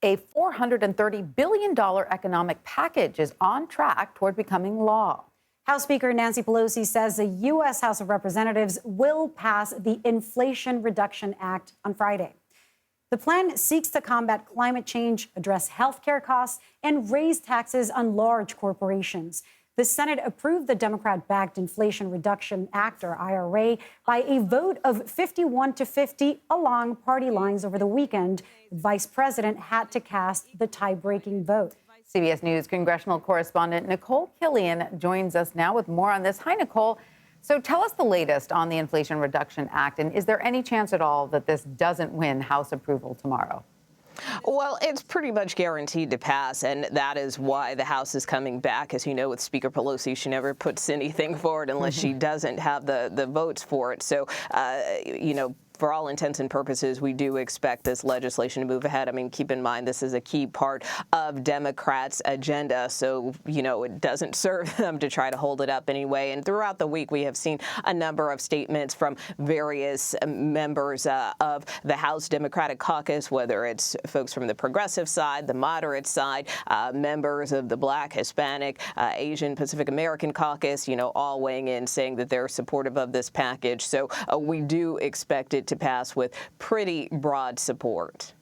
A $430 billion economic package is on track toward becoming law. House Speaker Nancy Pelosi says the U.S. House of Representatives will pass the Inflation Reduction Act on Friday. The plan seeks to combat climate change, address health care costs, and raise taxes on large corporations. The Senate approved the Democrat-backed Inflation Reduction Act, or IRA, by a vote of 51-50 along party lines over the weekend. The vice president had to cast the tie-breaking vote. CBS News congressional correspondent Nikole Killion joins us now with more on this. Hi, Nikole. So tell us the latest on the Inflation Reduction Act, and is there any chance at all that this doesn't win House approval tomorrow? Well, it's pretty much guaranteed to pass, and that is why the House is coming back. As you know, with Speaker Pelosi, she never puts anything forward unless she doesn't have the votes for it. So, for all intents and purposes, we do expect this legislation to move ahead. I mean, keep in mind, this is a key part of Democrats' agenda. So, it doesn't serve them to try to hold it up anyway. And throughout the week, we have seen a number of statements from various members of the House Democratic Caucus, whether it's folks from the progressive side, the moderate side, members of the Black, Hispanic, Asian, Pacific American Caucus, all weighing in saying that they're supportive of this package. So we do expect it to pass with pretty broad support.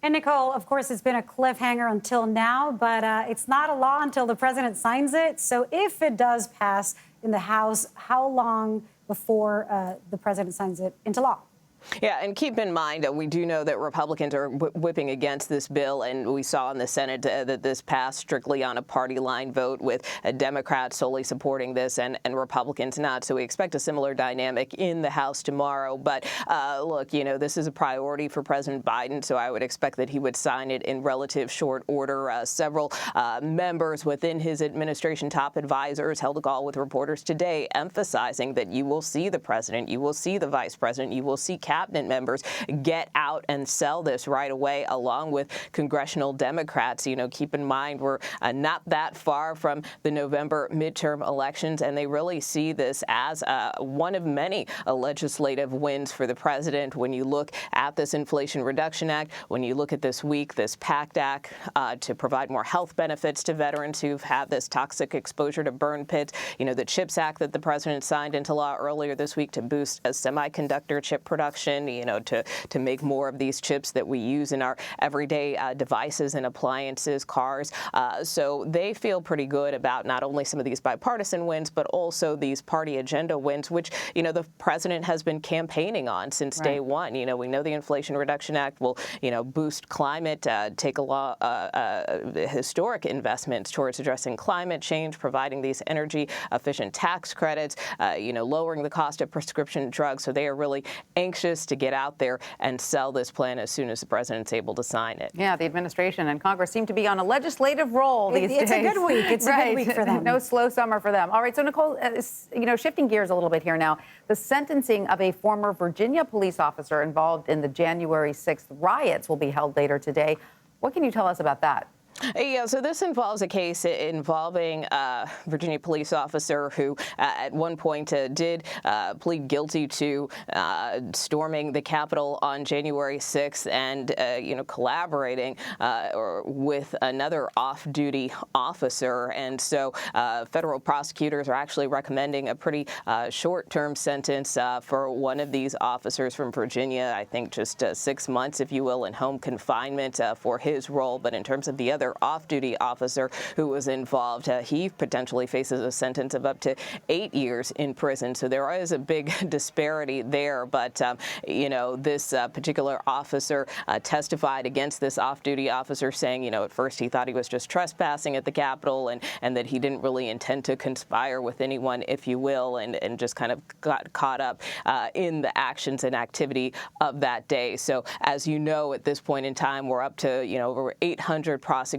And Nikole, of course, it's been a cliffhanger until now, but it's not a law until the president signs it. So if it does pass in the House, how long before the president signs it into law? Yeah, and keep in mind, we do know that Republicans are whipping against this bill, and we saw in the Senate that this passed strictly on a party line vote, with Democrats solely supporting this and Republicans not. So we expect a similar dynamic in the House tomorrow. But look, this is a priority for President Biden, so I would expect that he would sign it in relative short order. Several members within his administration, top advisors, held a call with reporters today emphasizing that you will see the president, you will see the vice president, you will see cabinet members get out and sell this right away, along with congressional Democrats. Keep in mind, we're not that far from the November midterm elections, and they really see this as one of many legislative wins for the president. When you look at this Inflation Reduction Act, when you look at this week, this PACT Act to provide more health benefits to veterans who've had this toxic exposure to burn pits, the CHIPS Act that the president signed into law earlier this week to boost a semiconductor chip production, to make more of these chips that we use in our everyday devices and appliances, cars. So they feel pretty good about not only some of these bipartisan wins, but also these party agenda wins, which, the president has been campaigning on since day one. We know the Inflation Reduction Act will, boost climate, take historic investments towards addressing climate change, providing these energy efficient tax credits, lowering the cost of prescription drugs. So they are really anxious to get out there and sell this plan as soon as the president's able to sign it. Yeah, the administration and Congress seem to be on a legislative roll these days. It's a good week. It's a good week for them. No slow summer for them. All right, so Nikole, shifting gears a little bit here now, the sentencing of a former Virginia police officer involved in the January 6th riots will be held later today. What can you tell us about that? Yeah, so this involves a case involving a Virginia police officer who at one point did plead guilty to storming the Capitol on January 6th and, collaborating with another off-duty officer. And so federal prosecutors are actually recommending a pretty short-term sentence for one of these officers from Virginia. I think just 6 months, if you will, in home confinement for his role. But in terms of the other off-duty officer who was involved, he potentially faces a sentence of up to 8 years in prison. So there is a big disparity there. But, this particular officer testified against this off-duty officer, saying, at first he thought he was just trespassing at the Capitol and that he didn't really intend to conspire with anyone, if you will, and just kind of got caught up in the actions and activity of that day. So as you know, at this point in time, we're up to, over 800 prosecutions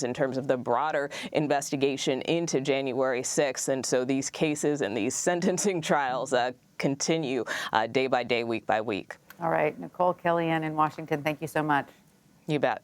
in terms of the broader investigation into January 6th. And so these cases and these sentencing trials continue day by day, week by week. All right. Nikole Killion in Washington, thank you so much. You bet.